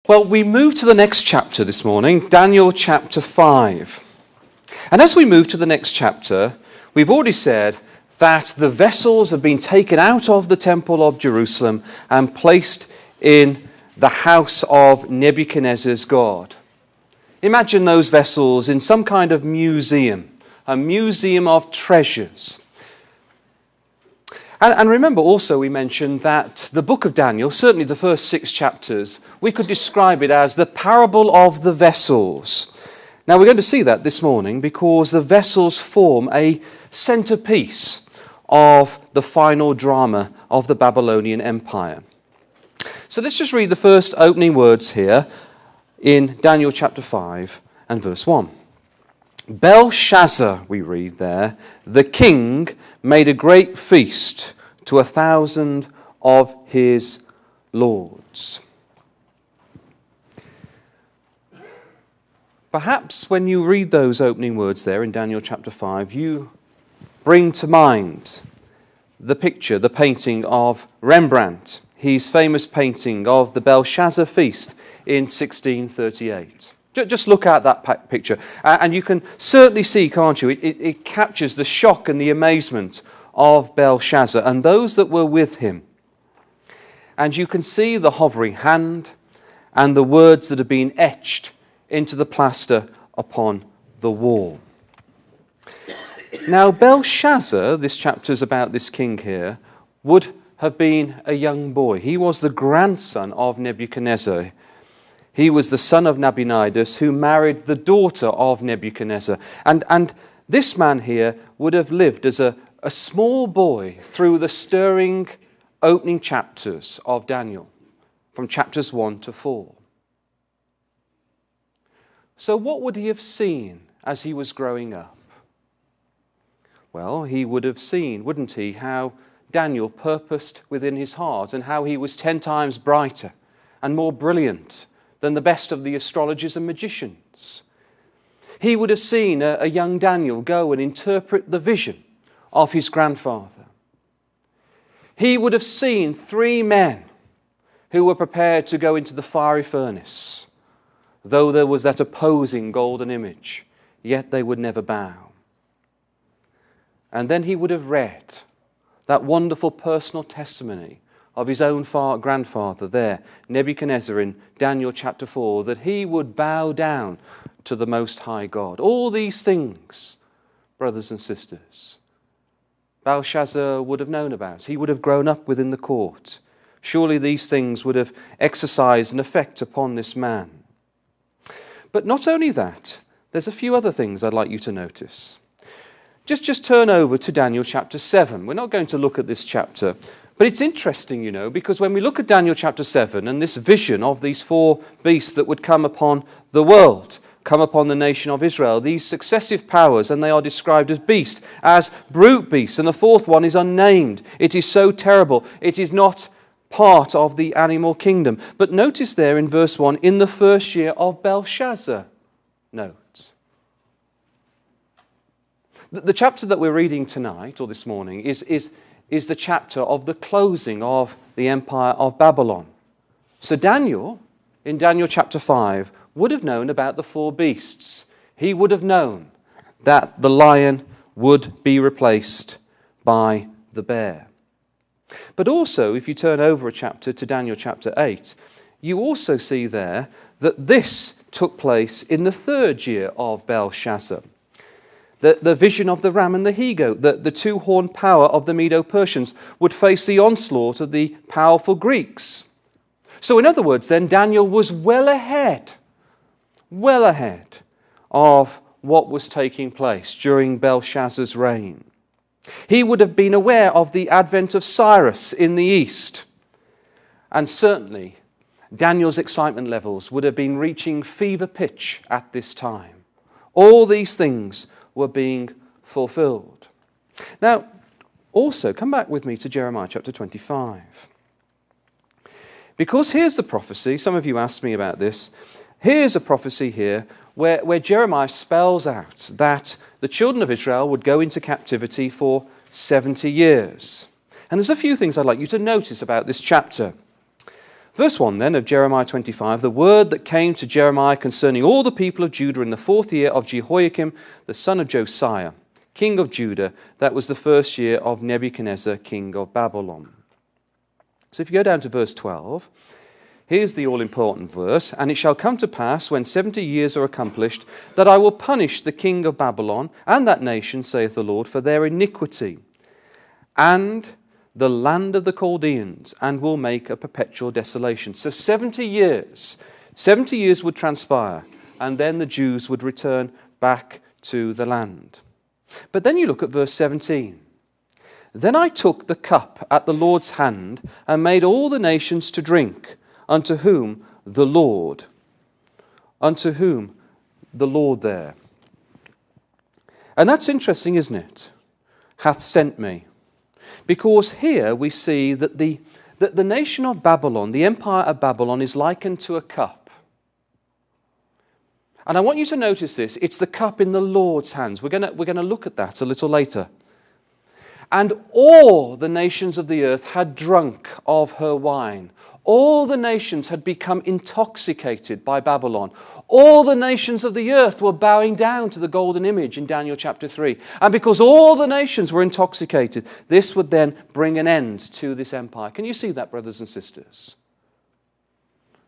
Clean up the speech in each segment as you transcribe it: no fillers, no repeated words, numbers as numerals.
Well, we move to the next chapter this morning, Daniel chapter 5. And as we move to the next chapter, we've already said that the vessels have been taken out of the temple of Jerusalem and placed in the house of Nebuchadnezzar's God. Imagine those vessels in some kind of museum, a museum of treasures. And remember also we mentioned that the book of Daniel, certainly the first 6 chapters, we could describe it as the parable of the vessels. Now we're going to see that this morning because the vessels form a centerpiece of the final drama of the Babylonian Empire. So let's just read the first opening words here in Daniel chapter 5 and verse 1. Belshazzar, we read there, the king made a great feast to 1,000 of his lords. Perhaps when you read those opening words there in Daniel chapter 5, you bring to mind the picture, the painting of Rembrandt, his famous painting of the Belshazzar feast in 1638. Just look at that picture, and you can certainly see, can't you, it captures the shock and the amazement of Belshazzar and those that were with him. And you can see the hovering hand and the words that have been etched into the plaster upon the wall. Now, Belshazzar, this chapter is about this king here, would have been a young boy. He was the grandson of Nebuchadnezzar. He was the son of Nabonidus, who married the daughter of Nebuchadnezzar. And this man here would have lived as a small boy through the stirring opening chapters of Daniel, from chapters 1 to 4. So what would he have seen as he was growing up? Well, he would have seen, wouldn't he, how Daniel purposed within his heart and how he was 10 times brighter and more brilliant than the best of the astrologers and magicians. He would have seen a young Daniel go and interpret the vision of his grandfather. He would have seen 3 men who were prepared to go into the fiery furnace. Though there was that opposing golden image, yet they would never bow. And then he would have read that wonderful personal testimony of his own grandfather there, Nebuchadnezzar, in Daniel chapter 4, that he would bow down to the Most High God. All these things, brothers and sisters, Belshazzar would have known about. He would have grown up within the court. Surely these things would have exercised an effect upon this man. But not only that, there's a few other things I'd like you to notice. Just turn over to Daniel chapter 7. We're not going to look at this chapter, but it's interesting, you know, because when we look at Daniel chapter 7 and this vision of these 4 beasts that would come upon the world, come upon the nation of Israel, these successive powers, and they are described as beasts, as brute beasts, and the 4th one is unnamed. It is so terrible. It is not part of the animal kingdom. But notice there in verse 1, in the first year of Belshazzar. Note. The chapter that we're reading tonight, or this morning, is the chapter of the closing of the empire of Babylon. So Daniel, in Daniel chapter 5, would have known about the 4 beasts. He would have known that the lion would be replaced by the bear. But also, if you turn over a chapter to Daniel chapter 8, you also see there that this took place in the 3rd year of Belshazzar. The vision of the ram and the he-goat, the 2-horned power of the Medo-Persians would face the onslaught of the powerful Greeks. So in other words then, Daniel was well ahead of what was taking place during Belshazzar's reign. He would have been aware of the advent of Cyrus in the east. And certainly, Daniel's excitement levels would have been reaching fever pitch at this time. All these things were being fulfilled. Now, also, come back with me to Jeremiah chapter 25. Because here's the prophecy, some of you asked me about this, here's a prophecy here where Jeremiah spells out that the children of Israel would go into captivity for 70 years. And there's a few things I'd like you to notice about this chapter. Verse 1 then of Jeremiah 25, the word that came to Jeremiah concerning all the people of Judah in the 4th year of Jehoiakim, the son of Josiah, king of Judah, that was the 1st year of Nebuchadnezzar, king of Babylon. So if you go down to verse 12, here's the all-important verse. And it shall come to pass, when 70 years are accomplished, that I will punish the king of Babylon and that nation, saith the Lord, for their iniquity, and the land of the Chaldeans, and will make a perpetual desolation. So 70 years would transpire, and then the Jews would return back to the land. But then you look at verse 17. Then I took the cup at the Lord's hand, and made all the nations to drink, unto whom the Lord there. And that's interesting, isn't it? Hath sent me. Because here we see that the nation of Babylon, the empire of Babylon, is likened to a cup. And I want you to notice this. It's the cup in the Lord's hands. We're going to look at that a little later. And all the nations of the earth had drunk of her wine. All the nations had become intoxicated by Babylon. All the nations of the earth were bowing down to the golden image in Daniel chapter 3. And because all the nations were intoxicated, this would then bring an end to this empire. Can you see that, brothers and sisters?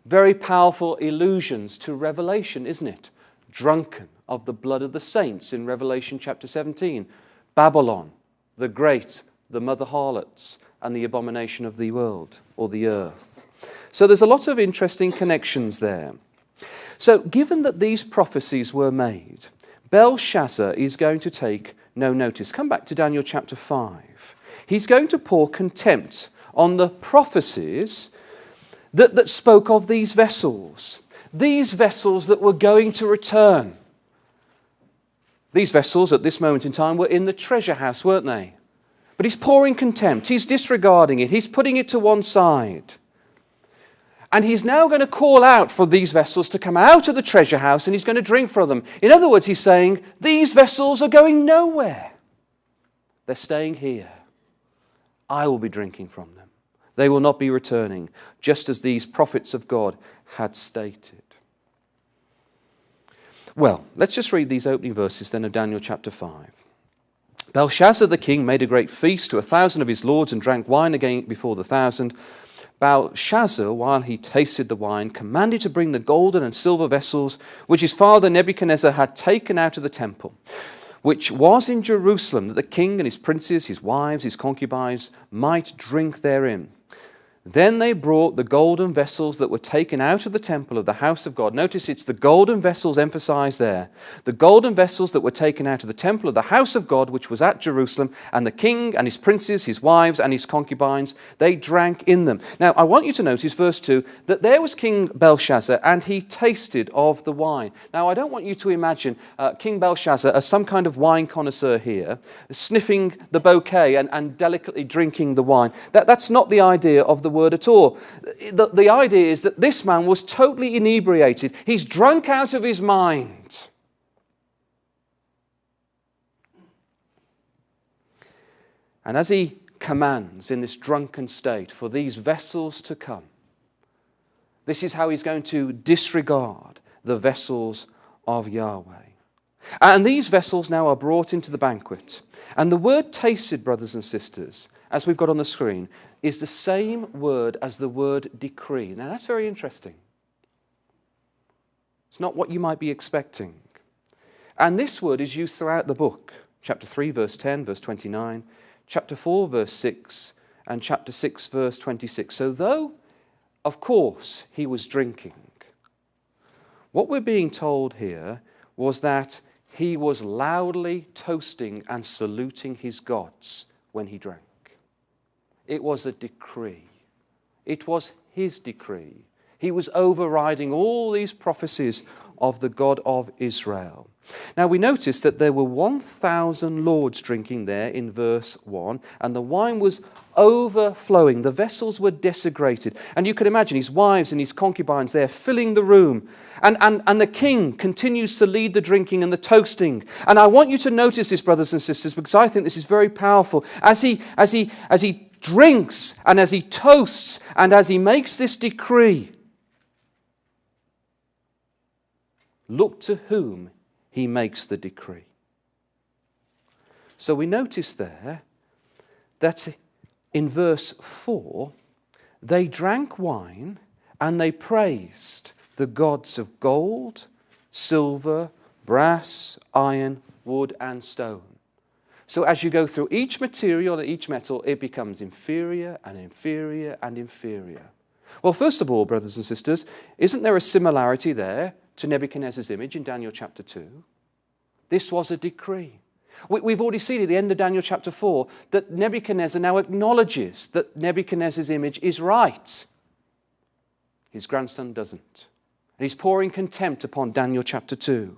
Very powerful allusions to Revelation, isn't it? Drunken of the blood of the saints in Revelation chapter 17. Babylon, the great, the mother harlots, and the abomination of the world, or the earth. So there's a lot of interesting connections there. So given that these prophecies were made, Belshazzar is going to take no notice. Come back to Daniel chapter 5. He's going to pour contempt on the prophecies that spoke of these vessels that were going to return. These vessels at this moment in time were in the treasure house, weren't they? But he's pouring contempt. He's disregarding it. He's putting it to one side. And he's now going to call out for these vessels to come out of the treasure house, and he's going to drink from them. In other words, he's saying, these vessels are going nowhere. They're staying here. I will be drinking from them. They will not be returning, just as these prophets of God had stated. Well, let's just read these opening verses then of Daniel chapter 5. Belshazzar the king made a great feast to 1,000 of his lords, and drank wine again before the 1,000. Belshazzar, while he tasted the wine, commanded to bring the golden and silver vessels which his father Nebuchadnezzar had taken out of the temple, which was in Jerusalem, that the king and his princes, his wives, his concubines might drink therein. Then they brought the golden vessels that were taken out of the temple of the house of God. Notice it's the golden vessels emphasized there. The golden vessels that were taken out of the temple of the house of God, which was at Jerusalem, and the king and his princes, his wives and his concubines, they drank in them. Now, I want you to notice, verse 2, that there was King Belshazzar, and he tasted of the wine. Now, I don't want you to imagine King Belshazzar as some kind of wine connoisseur here, sniffing the bouquet and delicately drinking the wine. That's not the idea of the word at all. The idea is that this man was totally inebriated. He's drunk out of his mind. And as he commands in this drunken state for these vessels to come, this is how he's going to disregard the vessels of Yahweh. And these vessels now are brought into the banquet. And the word tasted, brothers and sisters, as we've got on the screen, is the same word as the word decree. Now that's very interesting. It's not what you might be expecting. And this word is used throughout the book. Chapter 3, verse 10, verse 29, chapter 4, verse 6, and chapter 6, verse 26. So though, of course, he was drinking, what we're being told here was that he was loudly toasting and saluting his gods when he drank. It was a decree. It was his decree. He was overriding all these prophecies of the God of Israel. Now we notice that there were 1,000 lords drinking there in verse 1, and the wine was overflowing. The vessels were desecrated. And you can imagine his wives and his concubines there filling the room. And the king continues to lead the drinking and the toasting. And I want you to notice this, brothers and sisters, because I think this is very powerful. As he drinks and as he toasts and as he makes this decree, look to whom he makes the decree. So we notice there that in verse 4, they drank wine and they praised the gods of gold, silver, brass, iron, wood, and stone. So as you go through each material and each metal, it becomes inferior and inferior and inferior. Well, first of all, brothers and sisters, isn't there a similarity there to Nebuchadnezzar's image in Daniel chapter 2? This was a decree. We've already seen at the end of Daniel chapter 4 that Nebuchadnezzar now acknowledges that Nebuchadnezzar's image is right. His grandson doesn't. And he's pouring contempt upon Daniel chapter 2.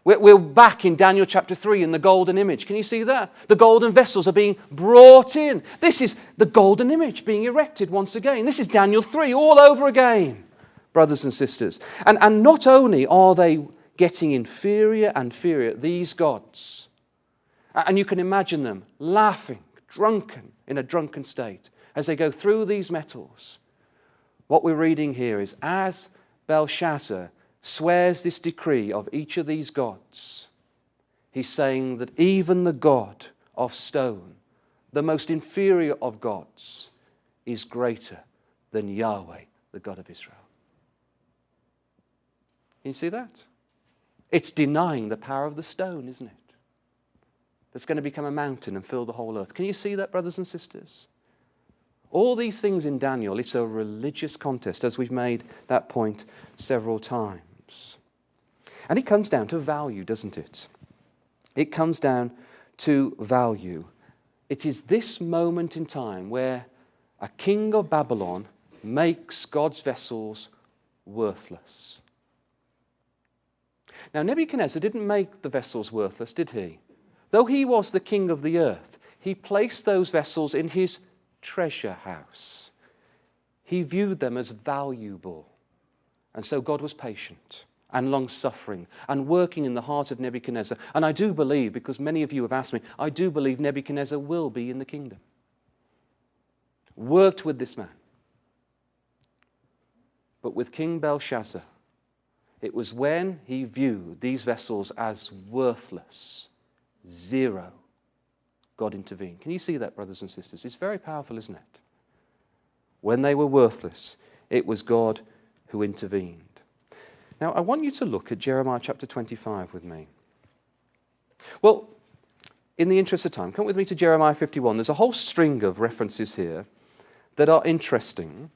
We're back in Daniel chapter 3 in the golden image. Can you see that? The golden vessels are being brought in. This is the golden image being erected once again. This is Daniel 3 all over again, brothers and sisters. And not only are they getting inferior and inferior, these gods, and you can imagine them laughing, drunken, in a drunken state, as they go through these metals. What we're reading here is, as Belshazzar swears this decree of each of these gods, he's saying that even the God of stone, the most inferior of gods, is greater than Yahweh, the God of Israel. Can you see that? It's denying the power of the stone, isn't it? That's going to become a mountain and fill the whole earth. Can you see that, brothers and sisters? All these things in Daniel, it's a religious contest, as we've made that point several times. And it comes down to value, doesn't it? It comes down to value. It is this moment in time where a king of Babylon makes God's vessels worthless. Now, Nebuchadnezzar didn't make the vessels worthless, did he? Though he was the king of the earth, he placed those vessels in his treasure house. He viewed them as valuable. And so God was patient and long-suffering and working in the heart of Nebuchadnezzar. And I do believe, because many of you have asked me, I do believe Nebuchadnezzar will be in the kingdom. Worked with this man. But with King Belshazzar, it was when he viewed these vessels as worthless, zero, God intervened. Can you see that, brothers and sisters? It's very powerful, isn't it? When they were worthless, it was God who intervened. Now, I want you to look at Jeremiah chapter 25 with me. Well, in the interest of time, come with me to Jeremiah 51. There's a whole string of references here that are interesting.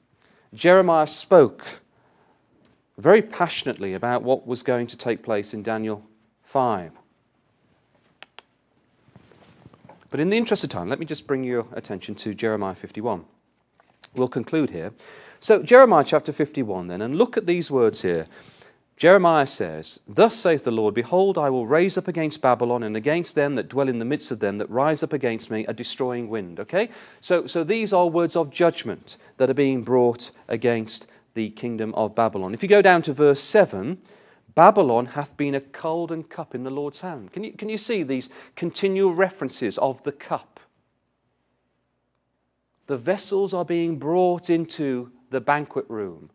Jeremiah spoke very passionately about what was going to take place in Daniel 5. But in the interest of time, let me just bring your attention to Jeremiah 51. We'll conclude here. So Jeremiah chapter 51 then, and look at these words here. Jeremiah says, "Thus saith the Lord, Behold, I will raise up against Babylon and against them that dwell in the midst of them that rise up against me a destroying wind." Okay? So these are words of judgment that are being brought against the kingdom of Babylon. If you go down to verse 7, Babylon hath been a golden cup in the Lord's hand. Can you see these continual references of the cup? The vessels are being brought into the banquet room,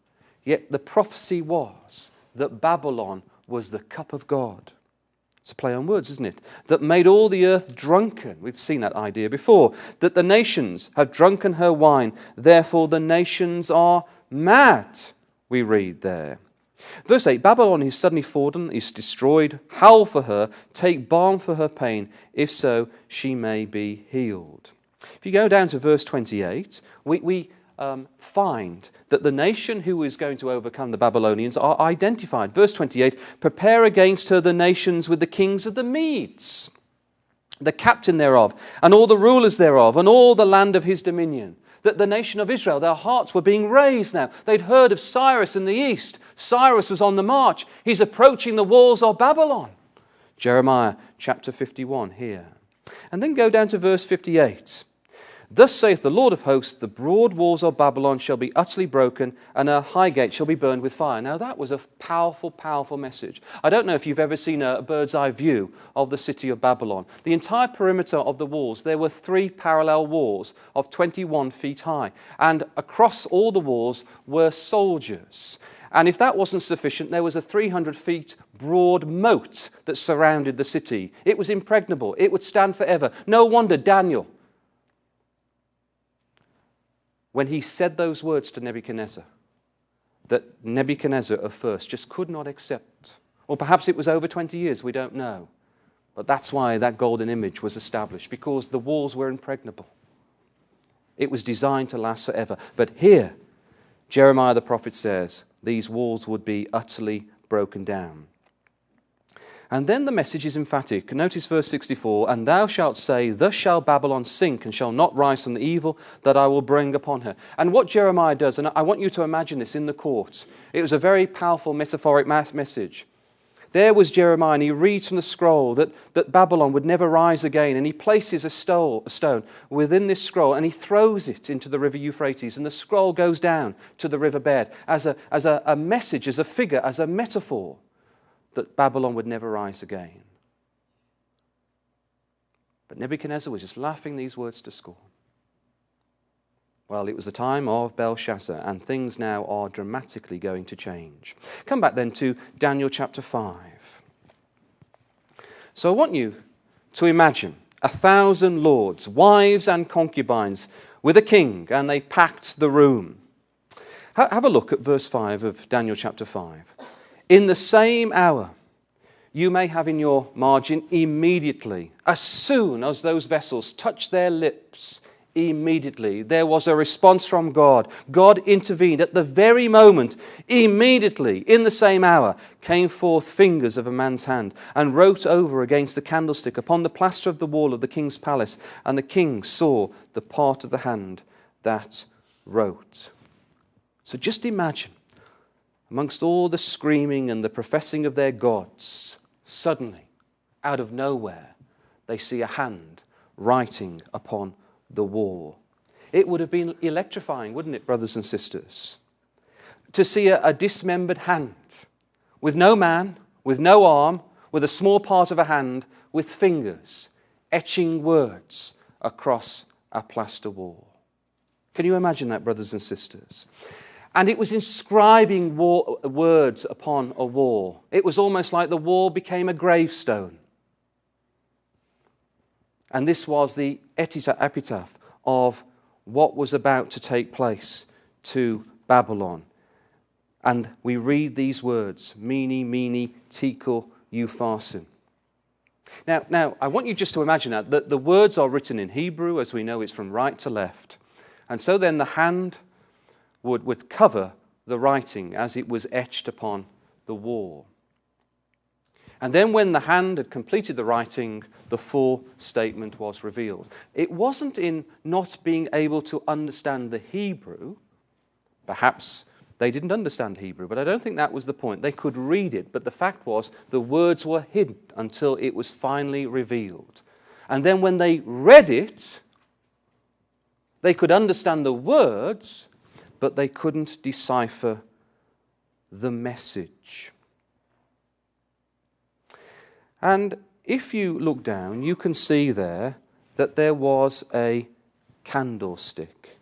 yet the prophecy was that Babylon was the cup of God. It's a play on words, isn't it? That made all the earth drunken. We've seen that idea before. That the nations have drunken her wine, therefore the nations are mad, we read there. Verse 8, Babylon is suddenly fallen, is destroyed. Howl for her, take balm for her pain, if so she may be healed. If you go down to verse 28, we find that the nation who is going to overcome the Babylonians are identified. Verse 28, prepare against her the nations with the kings of the Medes, the captain thereof, and all the rulers thereof, and all the land of his dominion. That the nation of Israel, their hearts were being raised now. They'd heard of Cyrus in the east. Cyrus was on the march. He's approaching the walls of Babylon. Jeremiah chapter 51 here. And then go down to verse 58. Thus saith the Lord of hosts, the broad walls of Babylon shall be utterly broken, and her high gate shall be burned with fire. Now that was a powerful, powerful message. I don't know if you've ever seen a bird's eye view of the city of Babylon. The entire perimeter of the walls, there were 3 parallel walls of 21 feet high. And across all the walls were soldiers. And if that wasn't sufficient, there was a 300 feet broad moat that surrounded the city. It was impregnable. It would stand forever. No wonder Daniel, when he said those words to Nebuchadnezzar, that Nebuchadnezzar at first just could not accept. Or perhaps it was over 20 years, we don't know. But that's why that golden image was established, because the walls were impregnable. It was designed to last forever. But here, Jeremiah the prophet says, these walls would be utterly broken down. And then the message is emphatic. Notice verse 64, and thou shalt say, thus shall Babylon sink, and shall not rise from the evil that I will bring upon her. And what Jeremiah does, and I want you to imagine this in the court, it was a very powerful metaphoric message. There was Jeremiah, and he reads from the scroll that Babylon would never rise again, and he places a stone within this scroll, and he throws it into the river Euphrates, and the scroll goes down to the riverbed as a message, as a figure, as a metaphor, that Babylon would never rise again. But Nebuchadnezzar was just laughing these words to scorn. Well, it was the time of Belshazzar, and things now are dramatically going to change. Come back then to Daniel chapter 5. So I want you to imagine 1,000 lords, wives and concubines, with a king, and they packed the room. Have a look at verse 5 of Daniel chapter 5. In the same hour, you may have in your margin, immediately, as soon as those vessels touched their lips, immediately there was a response from God. God intervened at the very moment. Immediately, in the same hour, came forth fingers of a man's hand and wrote over against the candlestick upon the plaster of the wall of the king's palace. And the king saw the part of the hand that wrote. So just imagine, amongst all the screaming and the professing of their gods, suddenly, out of nowhere, they see a hand writing upon the wall. It would have been electrifying, wouldn't it, brothers and sisters? To see a dismembered hand, with no man, with no arm, with a small part of a hand, with fingers, etching words across a plaster wall. Can you imagine that, brothers and sisters? And it was inscribing words upon a wall. It was almost like the wall became a gravestone. And this was the epitaph of what was about to take place to Babylon. And we read these words, Mene, Mene, Tekel, Upharsin. Now, I want you just to imagine that the words are written in Hebrew, as we know it's from right to left. And so then the hand would cover the writing as it was etched upon the wall. And then when the hand had completed the writing, the full statement was revealed. It wasn't in not being able to understand the Hebrew. Perhaps they didn't understand Hebrew, but I don't think that was the point. They could read it, but the fact was the words were hidden until it was finally revealed. And then when they read it, they could understand the words, but they couldn't decipher the message. And if you look down, you can see there that there was a candlestick.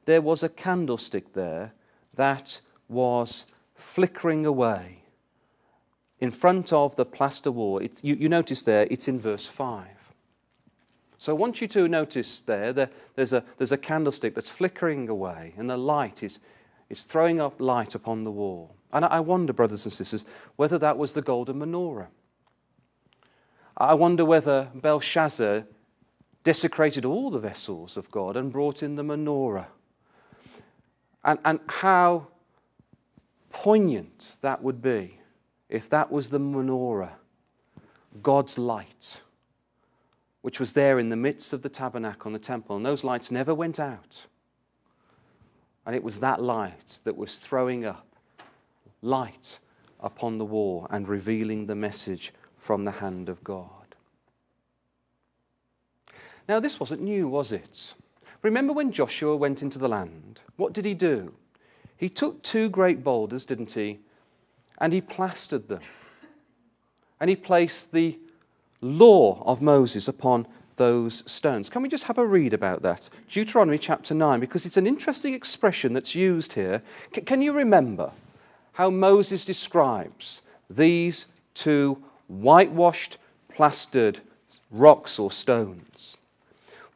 There was a candlestick there that was flickering away in front of the plaster wall. You notice there, it's in verse 5. So I want you to notice there's a candlestick that's flickering away, and the light is throwing up light upon the wall. And I wonder, brothers and sisters, whether that was the golden menorah. I wonder whether Belshazzar desecrated all the vessels of God and brought in the menorah. And how poignant that would be if that was the menorah, God's light, which was there in the midst of the tabernacle and the temple. And those lights never went out. And it was that light that was throwing up light upon the wall and revealing the message from the hand of God. Now, this wasn't new, was it? Remember when Joshua went into the land? What did he do? He took 2 great boulders, didn't he? And he plastered them. And he placed the law of Moses upon those stones. Can we just have a read about that? Deuteronomy chapter 9, because it's an interesting expression that's used here. Can you remember how Moses describes these 2 whitewashed, plastered rocks or stones?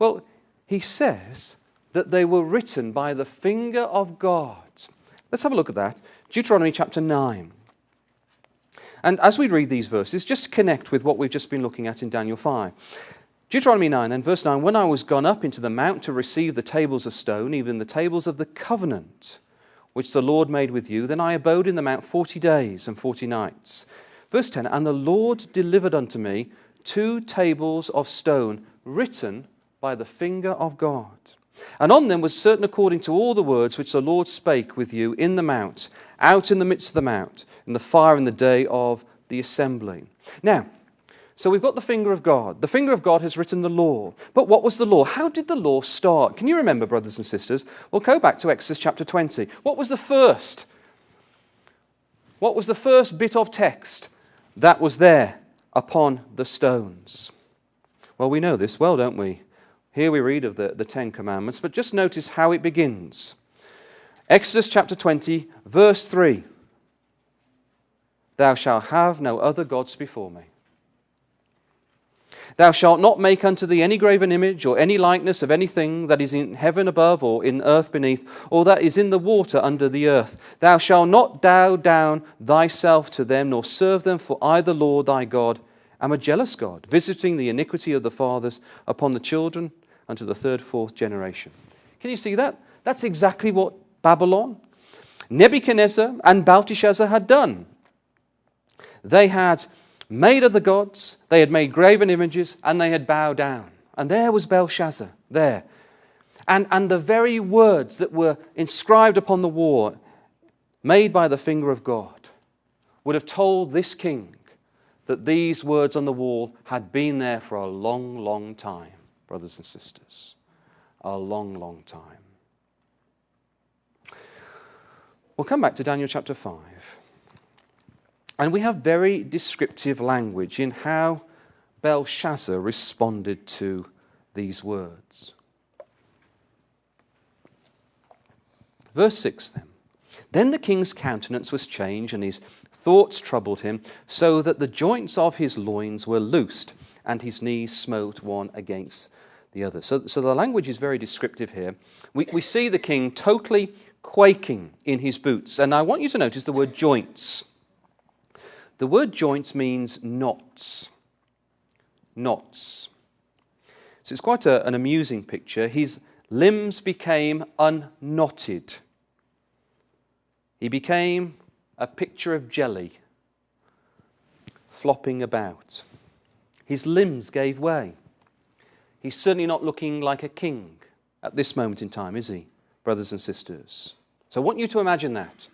Well, he says that they were written by the finger of God. Let's have a look at that. Deuteronomy chapter 9. And as we read these verses, just connect with what we've just been looking at in Daniel 5. Deuteronomy 9 and verse 9, when I was gone up into the mount to receive the tables of stone, even the tables of the covenant, which the Lord made with you, then I abode in the mount 40 days and 40 nights. Verse 10, and the Lord delivered unto me 2 tables of stone written by the finger of God. And on them was certain according to all the words which the Lord spake with you in the mount, out in the midst of the mount, in the fire in the day of the assembly. Now, so we've got the finger of God. The finger of God has written the law. But what was the law? How did the law start? Can you remember, brothers and sisters? Well, go back to Exodus chapter 20. What was the first? What was the first bit of text that was there upon the stones? Well, we know this well, don't we? Here we read of the 10 Commandments, but just notice how it begins. Exodus chapter 20, verse 3. Thou shalt have no other gods before me. Thou shalt not make unto thee any graven image or any likeness of anything that is in heaven above or in earth beneath or that is in the water under the earth. Thou shalt not bow down thyself to them nor serve them, for I the Lord thy God am a jealous God, visiting the iniquity of the fathers upon the children unto the 3rd, 4th generation. Can you see that? That's exactly what Babylon, Nebuchadnezzar and Belteshazzar had done. They had made other gods, they had made graven images, and they had bowed down. And there was Belshazzar, there. And the very words that were inscribed upon the wall, made by the finger of God, would have told this king that these words on the wall had been there for a long, long time, brothers and sisters. A long, long time. We'll come back to Daniel chapter 5. And we have very descriptive language in how Belshazzar responded to these words. Verse 6 then. Then the king's countenance was changed, and his thoughts troubled him, so that the joints of his loins were loosed, and his knees smote one against the other. So the language is very descriptive here. We see the king totally quaking in his boots. And I want you to notice the word joints. The word joints means knots. Knots. So it's quite an amusing picture. His limbs became unknotted. He became a picture of jelly flopping about. His limbs gave way. He's certainly not looking like a king at this moment in time, is he, brothers and sisters? So I want you to imagine that.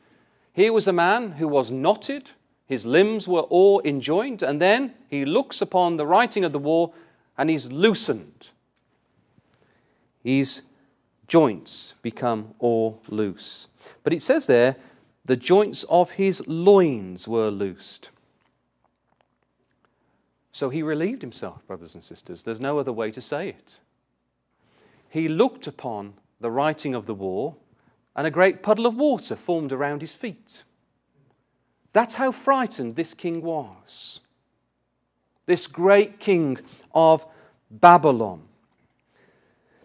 Here was a man who was knotted, his limbs were all enjoined, and then he looks upon the writing of the wall and he's loosened. His joints become all loose. But it says there, the joints of his loins were loosed. So he relieved himself, brothers and sisters. There's no other way to say it. He looked upon the writing of the wall, and a great puddle of water formed around his feet. That's how frightened this king was. This great king of Babylon.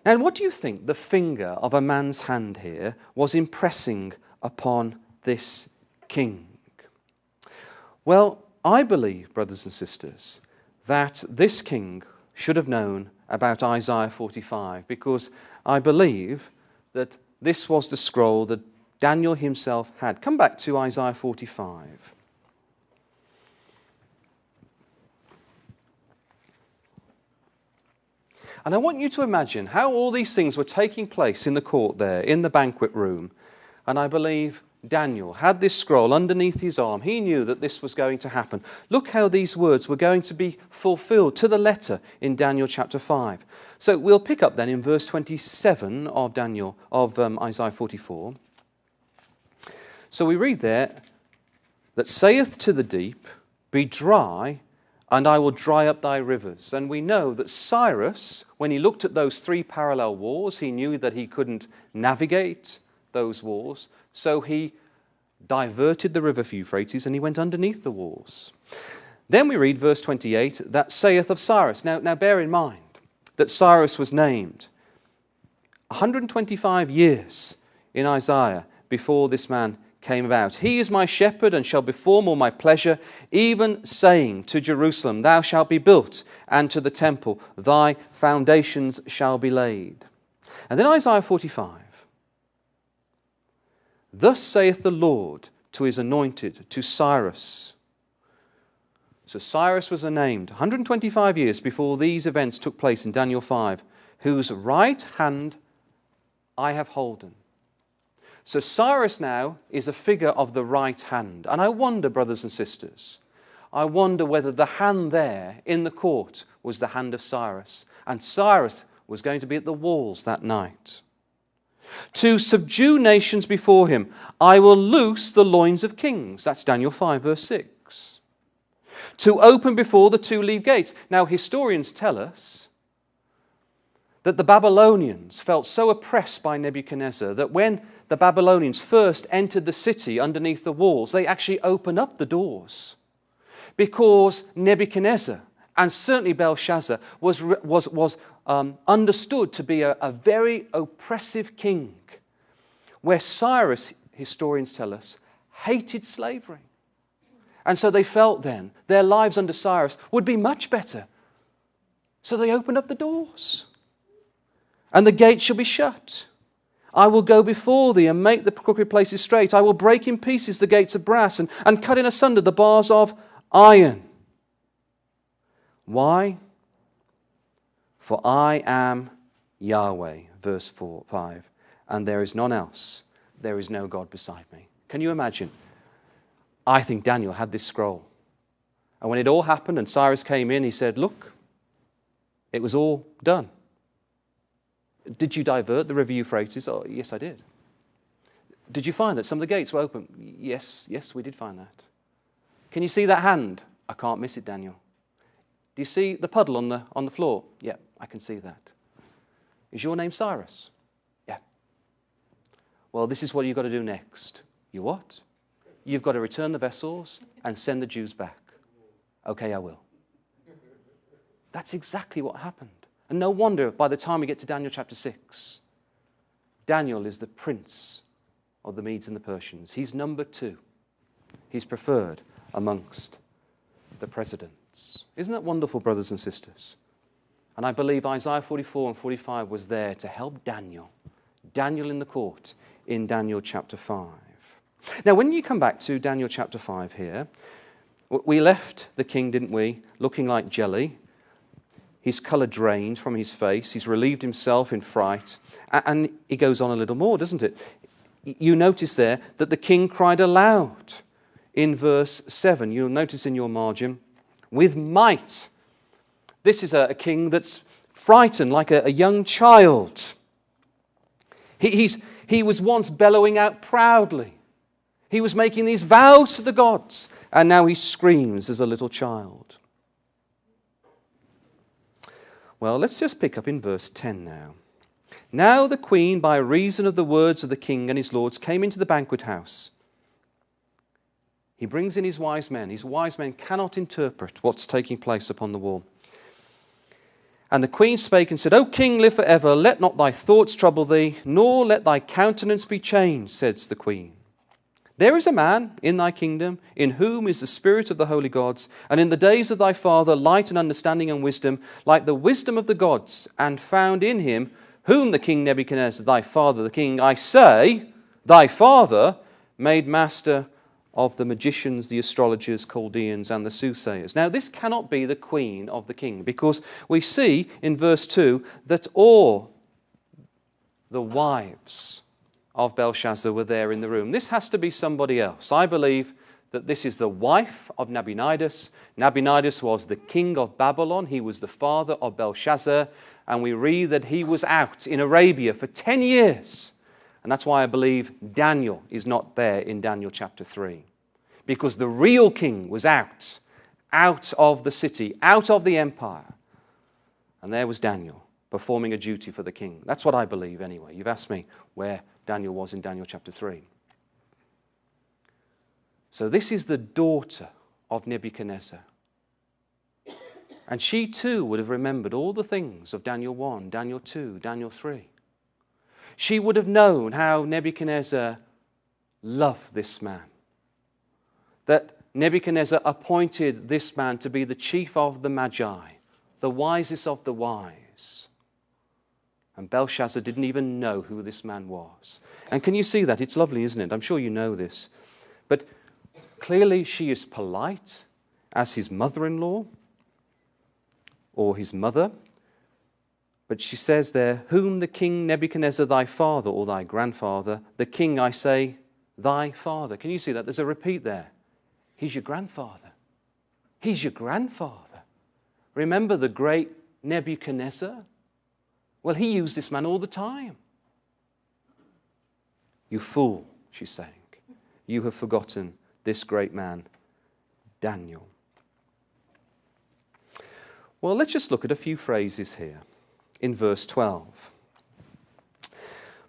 Now, what do you think the finger of a man's hand here was impressing upon this king? Well, I believe, brothers and sisters, that this king should have known about Isaiah 45, because I believe that this was the scroll that Daniel himself had. Come back to Isaiah 45. And I want you to imagine how all these things were taking place in the court there, in the banquet room. And I believe Daniel had this scroll underneath his arm, he knew that this was going to happen. Look how these words were going to be fulfilled to the letter in Daniel chapter 5. So we'll pick up then in verse 27 of Isaiah 44. So we read there, that saith to the deep, be dry, and I will dry up thy rivers. And we know that Cyrus, when he looked at those three parallel walls, he knew that he couldn't navigate those walls, so he diverted the river Euphrates and he went underneath the walls. Then we read verse 28, that saith of Cyrus. Now bear in mind that Cyrus was named 125 years in Isaiah before this man came about. He is my shepherd and shall perform all my pleasure, even saying to Jerusalem, thou shalt be built, and to the temple, thy foundations shall be laid. And then Isaiah 45. Thus saith the Lord to his anointed, to Cyrus. So Cyrus was named 125 years before these events took place in Daniel 5, whose right hand I have holden. So Cyrus now is a figure of the right hand. And I wonder, brothers and sisters, I wonder whether the hand there in the court was the hand of Cyrus. And Cyrus was going to be at the walls that night. To subdue nations before him, I will loose the loins of kings. That's Daniel 5, verse 6. To open before the two-leaved gates. Now, historians tell us that the Babylonians felt so oppressed by Nebuchadnezzar that when the Babylonians first entered the city underneath the walls, they actually opened up the doors. Because Nebuchadnezzar, and certainly Belshazzar, was understood to be a very oppressive king, where Cyrus, historians tell us, hated slavery. And so they felt then their lives under Cyrus would be much better. So they opened up the doors. And the gate shall be shut. I will go before thee and make the crooked places straight. I will break in pieces the gates of brass and cut in asunder the bars of iron. Why? For I am Yahweh, verse 5, and there is none else. There is no God beside me. Can you imagine? I think Daniel had this scroll. And when it all happened and Cyrus came in, he said, look, it was all done. Did you divert the river Euphrates? Oh, yes, I did. Did you find that some of the gates were open? Yes, we did find that. Can you see that hand? I can't miss it, Daniel. Do you see the puddle on the floor? Yeah, I can see that. Is your name Cyrus? Yeah. Well, this is what you've got to do next. You what? You've got to return the vessels and send the Jews back. Okay, I will. That's exactly what happened. And no wonder by the time we get to Daniel chapter 6, Daniel is the prince of the Medes and the Persians. He's number 2. He's preferred amongst the presidents. Isn't that wonderful, brothers and sisters? And I believe Isaiah 44 and 45 was there to help Daniel. Daniel in the court in Daniel chapter 5. Now, when you come back to Daniel chapter 5 here, we left the king, didn't we, looking like jelly. His colour drained from his face. He's relieved himself in fright. And it goes on a little more, doesn't it? You notice there that the king cried aloud in verse 7. You'll notice in your margin, with might. This is a king that's frightened like a young child. He was once bellowing out proudly. He was making these vows to the gods. And now he screams as a little child. Well, let's just pick up in verse 10 now. Now the queen, by reason of the words of the king and his lords, came into the banquet house. He brings in his wise men. His wise men cannot interpret what's taking place upon the wall. And the queen spake and said, O king, live forever. Let not thy thoughts trouble thee, nor let thy countenance be changed, says the queen. There is a man in thy kingdom, in whom is the spirit of the holy gods, and in the days of thy father light and understanding and wisdom, like the wisdom of the gods, and found in him, whom the king Nebuchadnezzar, thy father the king, I say, thy father, made master of the magicians, the astrologers, Chaldeans, and the soothsayers. Now, this cannot be the queen of the king, because we see in verse 2 that all the wives of Belshazzar were there in the room. This has to be somebody else. I believe that this is the wife of Nabonidus. Nabonidus was the king of Babylon. He was the father of Belshazzar. And we read that he was out in Arabia for 10 years. And that's why I believe Daniel is not there in Daniel chapter 3. Because the real king was out of the city, out of the empire. And there was Daniel performing a duty for the king. That's what I believe anyway. You've asked me where Daniel was in Daniel chapter 3. So this is the daughter of Nebuchadnezzar. And she too would have remembered all the things of Daniel 1, Daniel 2, Daniel 3. She would have known how Nebuchadnezzar loved this man. That Nebuchadnezzar appointed this man to be the chief of the Magi, the wisest of the wise. And Belshazzar didn't even know who this man was. And can you see that? It's lovely, isn't it? I'm sure you know this. But clearly she is polite as his mother-in-law or his mother. But she says there, whom the king Nebuchadnezzar thy father or thy grandfather, the king, I say, thy father. Can you see that? There's a repeat there. He's your grandfather. He's your grandfather. Remember the great Nebuchadnezzar? Well, he used this man all the time. You fool, she's saying. You have forgotten this great man, Daniel. Well, let's just look at a few phrases here in verse 12.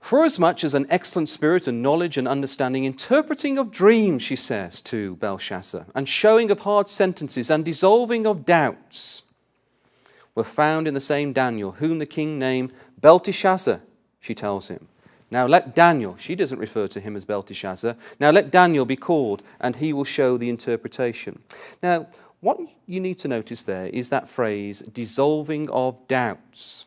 Forasmuch as an excellent spirit and knowledge and understanding, interpreting of dreams, she says to Belshazzar, and showing of hard sentences and dissolving of doubts, were found in the same Daniel, whom the king named Belteshazzar, she tells him. Now let Daniel, she doesn't refer to him as Belteshazzar, now let Daniel be called, and he will show the interpretation. Now, what you need to notice there is that phrase, dissolving of doubts.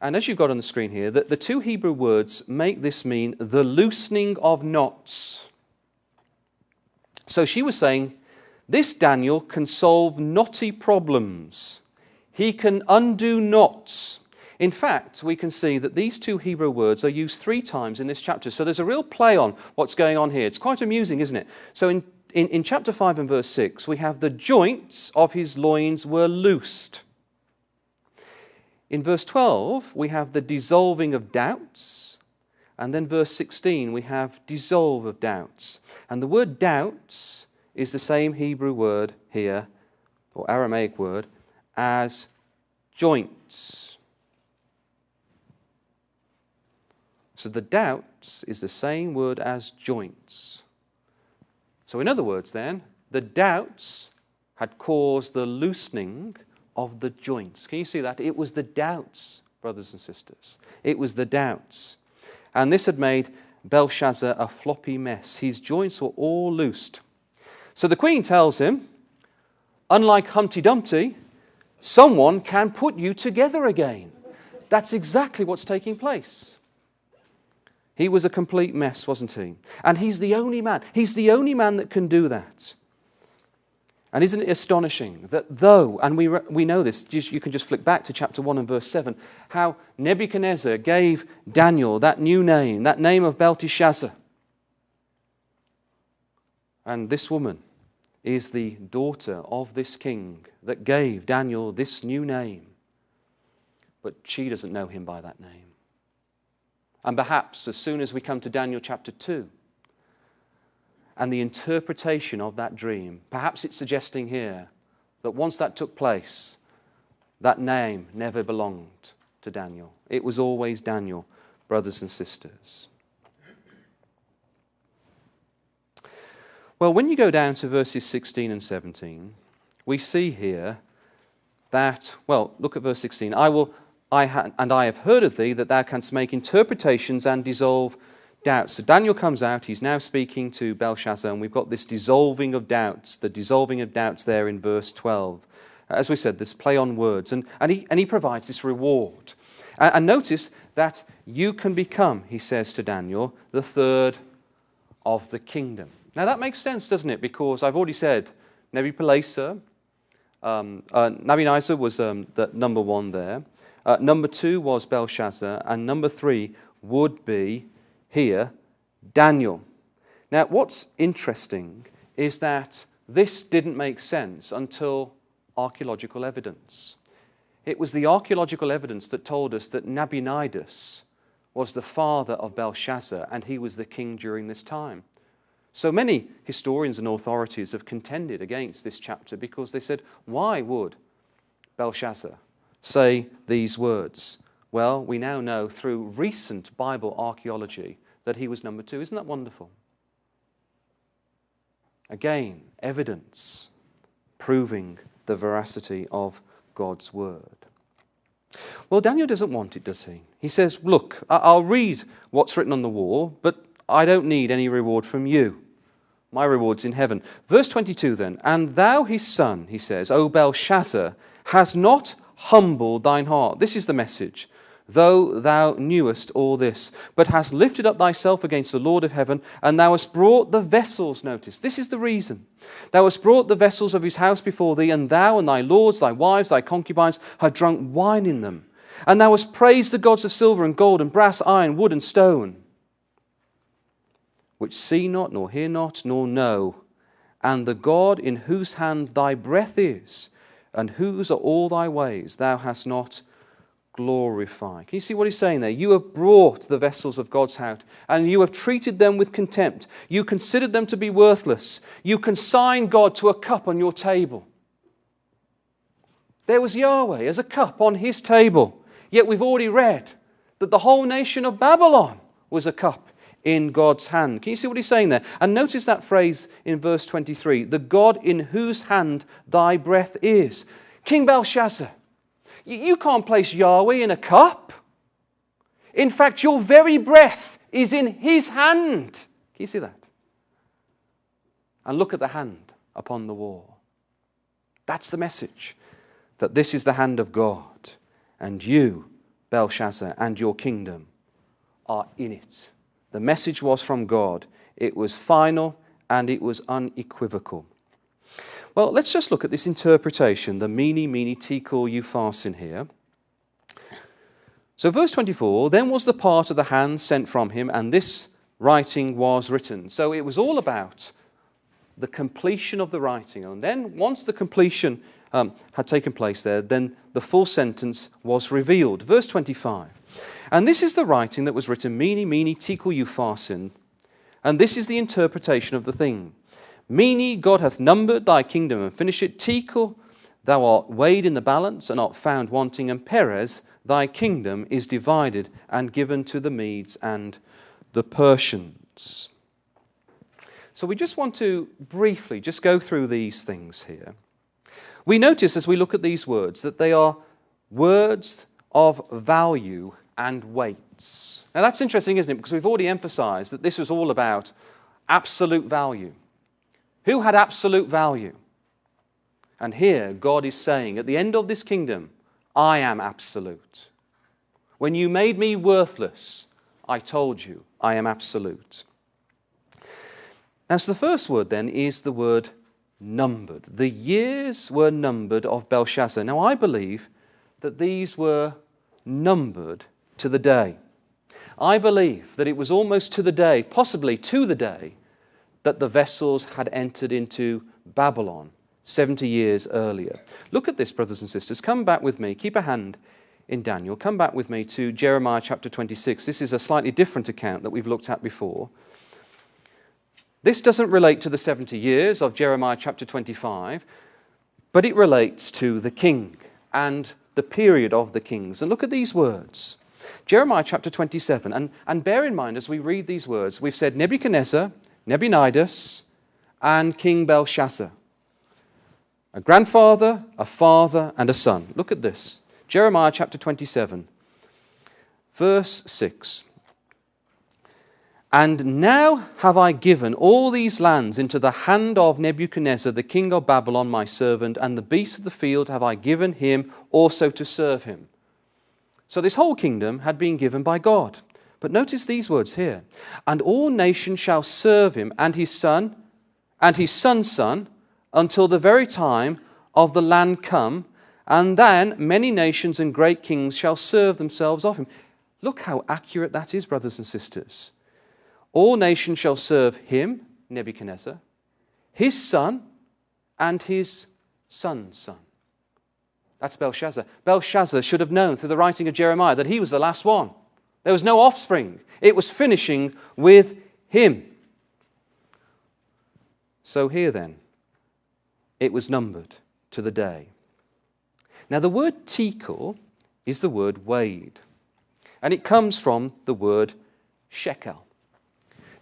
And as you've got on the screen here, the two Hebrew words make this mean the loosening of knots. So she was saying, this Daniel can solve knotty problems. He can undo knots. In fact, we can see that these two Hebrew words are used 3 times in this chapter. So there's a real play on what's going on here. It's quite amusing, isn't it? So in chapter 5 and verse 6, we have the joints of his loins were loosed. In verse 12, we have the dissolving of doubts. And then verse 16, we have dissolve of doubts. And the word doubts is the same Hebrew word here, or Aramaic word, as joints. So the doubts is the same word as joints. So in other words then, the doubts had caused the loosening of the joints. Can you see that? It was the doubts, brothers and sisters. It was the doubts. And this had made Belshazzar a floppy mess. His joints were all loosed. So the queen tells him, unlike Humpty Dumpty, someone can put you together again. That's exactly what's taking place. He was a complete mess, wasn't he? And he's the only man. He's the only man that can do that. And isn't it astonishing that though, and we know this, you can just flick back to chapter 1 and verse 7, how Nebuchadnezzar gave Daniel that new name, that name of Belteshazzar. And this woman is the daughter of this king that gave Daniel this new name. But she doesn't know him by that name. And perhaps as soon as we come to Daniel chapter 2 and the interpretation of that dream, perhaps it's suggesting here that once that took place, that name never belonged to Daniel. It was always Daniel, brothers and sisters. Well, when you go down to verses 16 and 17, we see here that, well, look at verse 16. I have heard of thee that thou canst make interpretations and dissolve doubts. So Daniel comes out, he's now speaking to Belshazzar, and we've got this dissolving of doubts, the dissolving of doubts there in verse 12. As we said, this play on words, and he provides this reward. And notice that you can become, he says to Daniel, the third of the kingdom. Now that makes sense, doesn't it? Because I've already said Nabonidus was the number 1 there. Number 2 was Belshazzar, and number 3 would be here Daniel. Now, what's interesting is that this didn't make sense until archaeological evidence. It was the archaeological evidence that told us that Nabonidus was the father of Belshazzar, and he was the king during this time. So many historians and authorities have contended against this chapter because they said, why would Belshazzar say these words? Well, we now know through recent Bible archaeology that he was number 2. Isn't that wonderful? Again, evidence proving the veracity of God's word. Well, Daniel doesn't want it, does he? He says, look, I'll read what's written on the wall, but I don't need any reward from you. My reward's in heaven. Verse 22 then, and thou his son, he says, O Belshazzar, has not humbled thine heart. This is the message. Though thou knewest all this, but hast lifted up thyself against the Lord of heaven, and thou hast brought the vessels, notice, this is the reason. Thou hast brought the vessels of his house before thee, and thou and thy lords, thy wives, thy concubines, have drunk wine in them. And thou hast praised the gods of silver and gold and brass, iron, wood and stone, which see not, nor hear not, nor know, and the God in whose hand thy breath is, and whose are all thy ways, thou hast not glorified. Can you see what he's saying there? You have brought the vessels of God's house, and you have treated them with contempt. You considered them to be worthless. You consigned God to a cup on your table. There was Yahweh as a cup on his table. Yet we've already read that the whole nation of Babylon was a cup in God's hand. Can you see what he's saying there? And notice that phrase in verse 23, the God in whose hand thy breath is. King Belshazzar, you can't place Yahweh in a cup. In fact, your very breath is in his hand. Can you see that? And look at the hand upon the wall. That's the message, that this is the hand of God, and you, Belshazzar, and your kingdom are in it. The message was from God. It was final and it was unequivocal. Well, let's just look at this interpretation, the mene, tekel, upharsin here. So verse 24, then was the part of the hand sent from him, and this writing was written. So it was all about the completion of the writing. And then once the completion had taken place there, then the full sentence was revealed. Verse 25, and this is the writing that was written, mene, tekel, upharsin, and this is the interpretation of the thing. Mene, God hath numbered thy kingdom and finished it. Tekel, thou art weighed in the balance and art found wanting. And Perez, thy kingdom is divided and given to the Medes and the Persians. So we just want to briefly just go through these things here. We notice as we look at these words that they are words of value and weights. Now that's interesting, isn't it? Because we've already emphasized that this was all about absolute value. Who had absolute value? And here God is saying, at the end of this kingdom, I am absolute. When you made me worthless, I told you I am absolute. Now, so the first word then is the word numbered. The years were numbered of Belshazzar. Now, I believe that these were numbered to the day. I believe that it was almost to the day, possibly to the day, that the vessels had entered into Babylon 70 years earlier. Look at this, brothers and sisters. Come back with me. Keep a hand in Daniel. Come back with me to Jeremiah chapter 26. This is a slightly different account that we've looked at before. This doesn't relate to the 70 years of Jeremiah chapter 25, but it relates to the king and the period of the kings. And look at these words. Jeremiah chapter 27. And bear in mind as we read these words, we've said Nebuchadnezzar, Nabonidus, and King Belshazzar. A grandfather, a father, and a son. Look at this. Jeremiah chapter 27, verse 6. And now have I given all these lands into the hand of Nebuchadnezzar, the king of Babylon, my servant, and the beasts of the field have I given him also to serve him. So this whole kingdom had been given by God. But notice these words here. And all nations shall serve him, and his son, and his son's son, until the very time of the land come, and then many nations and great kings shall serve themselves of him. Look how accurate that is, brothers and sisters. All nations shall serve him, Nebuchadnezzar, his son, and his son's son. That's Belshazzar. Belshazzar should have known through the writing of Jeremiah that he was the last one. There was no offspring. It was finishing with him. So here then, it was numbered to the day. Now the word tekel is the word weighed, and it comes from the word shekel.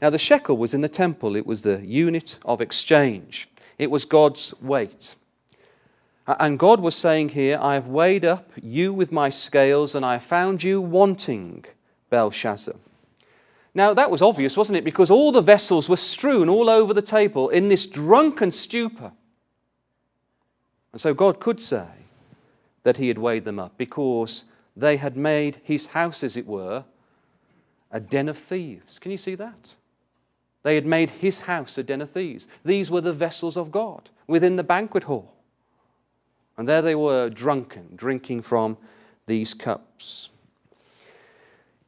Now the shekel was in the temple. It was the unit of exchange. It was God's weight. And God was saying here, I have weighed up you with my scales, and I have found you wanting, Belshazzar. Now that was obvious, wasn't it? Because all the vessels were strewn all over the table in this drunken stupor. And so God could say that he had weighed them up because they had made his house, as it were, a den of thieves. Can you see that? They had made his house a den of thieves. These were the vessels of God within the banquet hall. And there they were, drunken, drinking from these cups.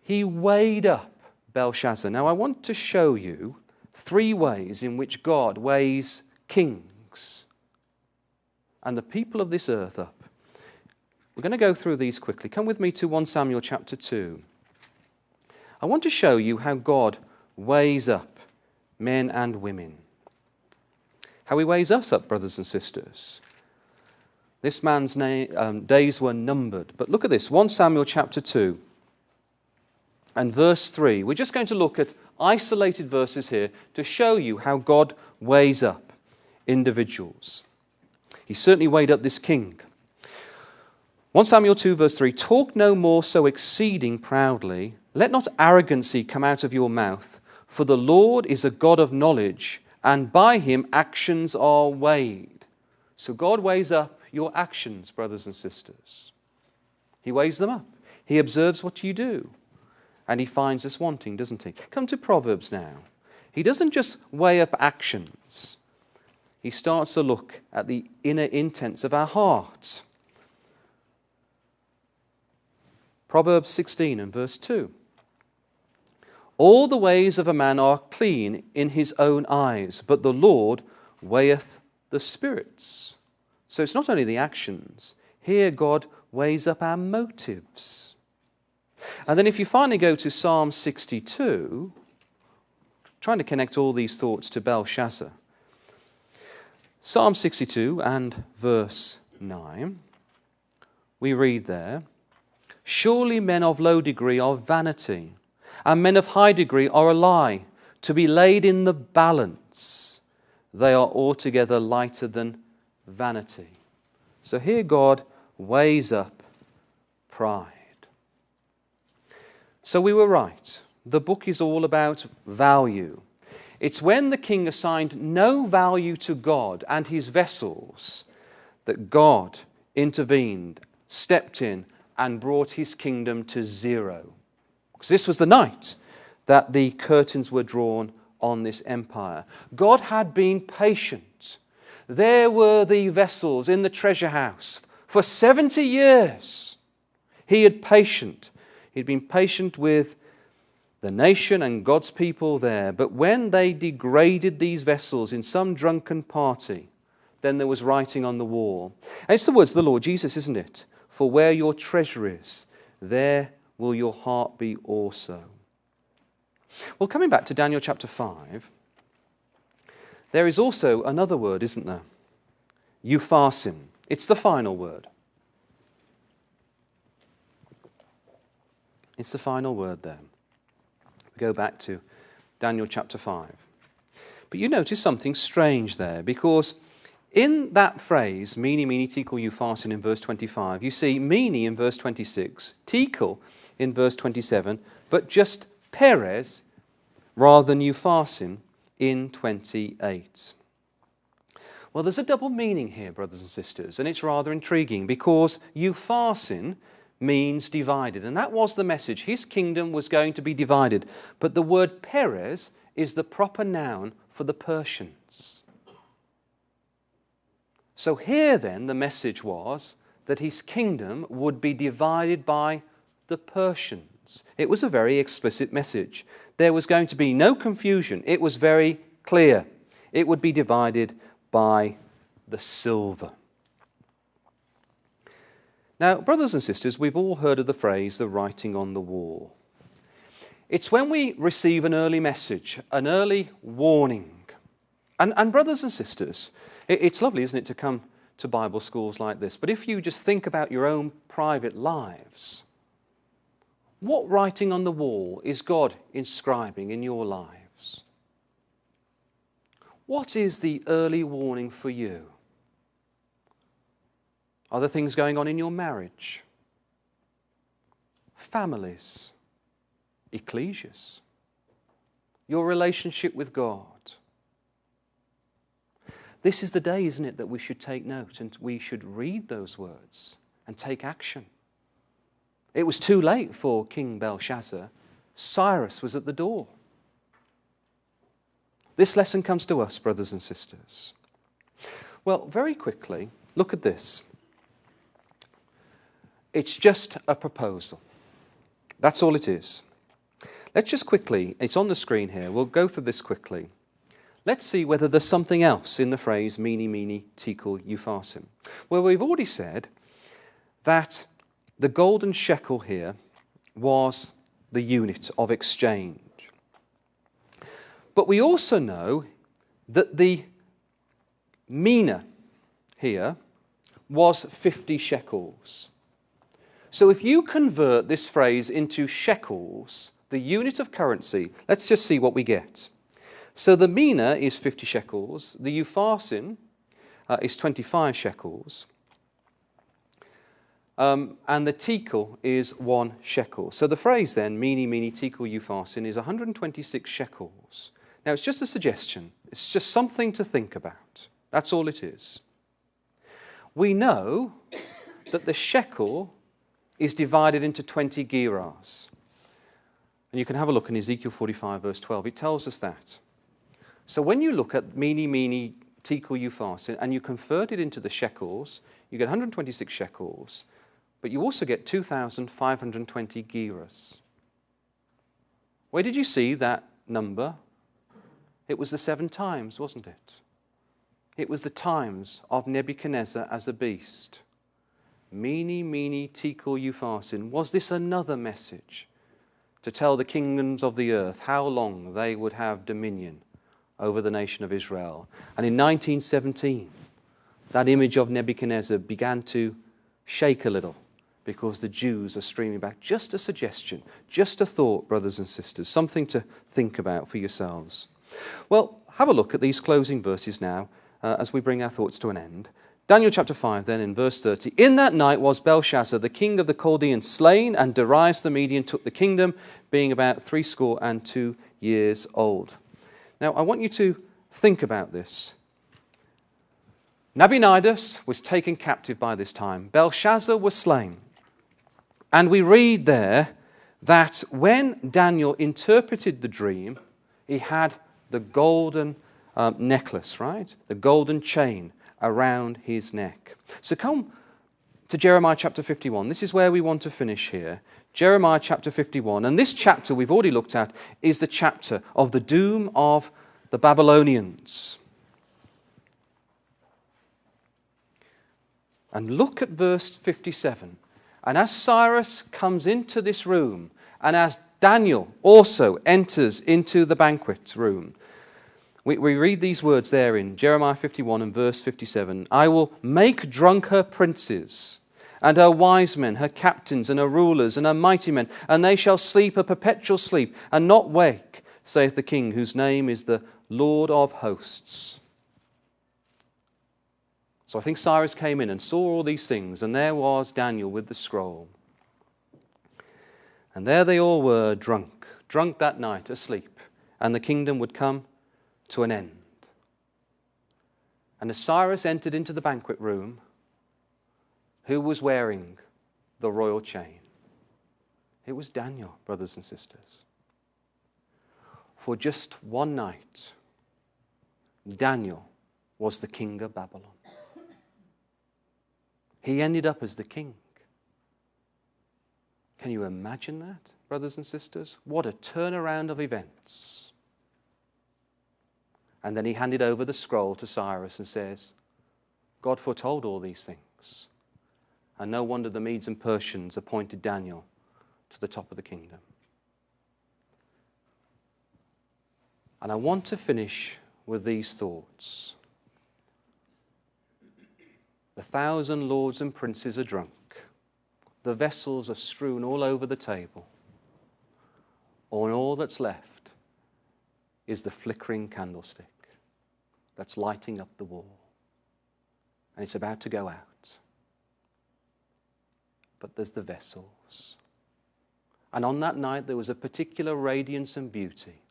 He weighed up Belshazzar. Now I want to show you 3 ways in which God weighs kings and the people of this earth up. We're going to go through these quickly. Come with me to 1 Samuel chapter 2. I want to show you how God weighs up men and women. How he weighs us up, brothers and sisters. This man's days were numbered. But look at this, 1 Samuel chapter 2 and verse 3. We're just going to look at isolated verses here to show you how God weighs up individuals. He certainly weighed up this king. 1 Samuel 2 verse 3, talk no more so exceeding proudly. Let not arrogancy come out of your mouth, for the Lord is a God of knowledge, and by him actions are weighed. So God weighs up your actions, brothers and sisters. He weighs them up. He observes what you do. And he finds us wanting, doesn't he? Come to Proverbs now. He doesn't just weigh up actions. He starts to look at the inner intents of our heart. Proverbs 16 and verse 2. All the ways of a man are clean in his own eyes, but the Lord weigheth the spirits. So it's not only the actions. Here God weighs up our motives. And then if you finally go to Psalm 62, trying to connect all these thoughts to Belshazzar. Psalm 62 and verse 9, we read there, surely men of low degree are vanity, and men of high degree are a lie, to be laid in the balance. They are altogether lighter than vanity. So here God weighs up pride. So we were right. The book is all about value. It's when the king assigned no value to God and his vessels that God intervened, stepped in, and brought his kingdom to zero. Because this was the night that the curtains were drawn on this empire. God had been patient. There were the vessels in the treasure house for 70 years. He had patient. He'd been patient with the nation and God's people there. But when they degraded these vessels in some drunken party, then there was writing on the wall. And it's the words of the Lord Jesus, isn't it? For where your treasure is, there will your heart be also. Well, coming back to Daniel chapter 5, there is also another word, isn't there? Upharsin. It's the final word. It's the final word there. We go back to Daniel chapter 5. But you notice something strange there, because in that phrase, mene, mene, tekel, upharsin in verse 25, you see mene in verse 26, tekel in verse 27, but just Perez rather than upharsin in 28. Well, there's a double meaning here, brothers and sisters, and it's rather intriguing because upharsin means divided, and that was the message. His kingdom was going to be divided, but the word Perez is the proper noun for the Persians. So here then the message was that his kingdom would be divided by the Persians. Christians. It was a very explicit message. There was going to be no confusion. It was very clear. It would be divided by the silver. Now, brothers and sisters, we've all heard of the phrase, the writing on the wall. It's when we receive an early message, an early warning. And brothers and sisters, it's lovely, isn't it, to come to Bible schools like this. But if you just think about your own private lives, what writing on the wall is God inscribing in your lives? What is the early warning for you? Are there things going on in your marriage, families, ecclesias, your relationship with God? This is the day, isn't it, that we should take note and we should read those words and take action. It was too late for King Belshazzar. Cyrus was at the door. This lesson comes to us, brothers and sisters. Well, very quickly, look at this. It's just a proposal. That's all it is. Let's just quickly, it's on the screen here, we'll go through this quickly. Let's see whether there's something else in the phrase mene, mene, tekel, upharsin. Well, we've already said that the golden shekel here was the unit of exchange. But we also know that the mina here was 50 shekels. So if you convert this phrase into shekels, the unit of currency, let's just see what we get. So the mina is 50 shekels, the upharsin is 25 shekels, and the tekel is 1 shekel. So the phrase then, mene, mene, tekel, upharsin, is 126 shekels. Now it's just a suggestion. It's just something to think about. That's all it is. We know that the shekel is divided into 20 gerahs. And you can have a look in Ezekiel 45, verse 12. It tells us that. So when you look at mene, mene, tekel, upharsin, and you convert it into the shekels, you get 126 shekels, but you also get 2,520 gerahs. Where did you see that number? It was the 7 times, wasn't it? It was the times of Nebuchadnezzar as a beast. Mene, mene, tekel, upharsin. Was this another message to tell the kingdoms of the earth how long they would have dominion over the nation of Israel? And in 1917, that image of Nebuchadnezzar began to shake a little because the Jews are streaming back. Just a suggestion, just a thought, brothers and sisters, something to think about for yourselves. Well, have a look at these closing verses now as we bring our thoughts to an end. Daniel chapter 5 then in verse 30. In that night was Belshazzar, the king of the Chaldeans, slain, and Darius the Median took the kingdom, being about 62 years old. Now, I want you to think about this. Nabonidus was taken captive by this time. Belshazzar was slain. And we read there that when Daniel interpreted the dream, he had the golden necklace, right? The golden chain around his neck. So come to Jeremiah chapter 51. This is where we want to finish here. Jeremiah chapter 51. And this chapter we've already looked at is the chapter of the doom of the Babylonians. And look at verse 57. And as Cyrus comes into this room, and as Daniel also enters into the banquet room, we read these words there in Jeremiah 51 and verse 57. I will make drunk her princes, and her wise men, her captains, and her rulers, and her mighty men, and they shall sleep a perpetual sleep, and not wake, saith the King, whose name is the Lord of hosts. So I think Cyrus came in and saw all these things, and there was Daniel with the scroll. And there they all were drunk that night, asleep, and the kingdom would come to an end. And as Cyrus entered into the banquet room, who was wearing the royal chain? It was Daniel, brothers and sisters. For just one night, Daniel was the king of Babylon. He ended up as the king. Can you imagine that, brothers and sisters? What a turnaround of events. And then he handed over the scroll to Cyrus and says, God foretold all these things. And no wonder the Medes and Persians appointed Daniel to the top of the kingdom. And I want to finish with these thoughts. The 1,000 lords and princes are drunk. The vessels are strewn all over the table. And all that's left is the flickering candlestick that's lighting up the wall. And it's about to go out. But there's the vessels. And on that night there was a particular radiance and beauty,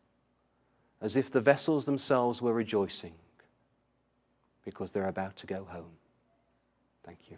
as if the vessels themselves were rejoicing because they're about to go home. Thank you.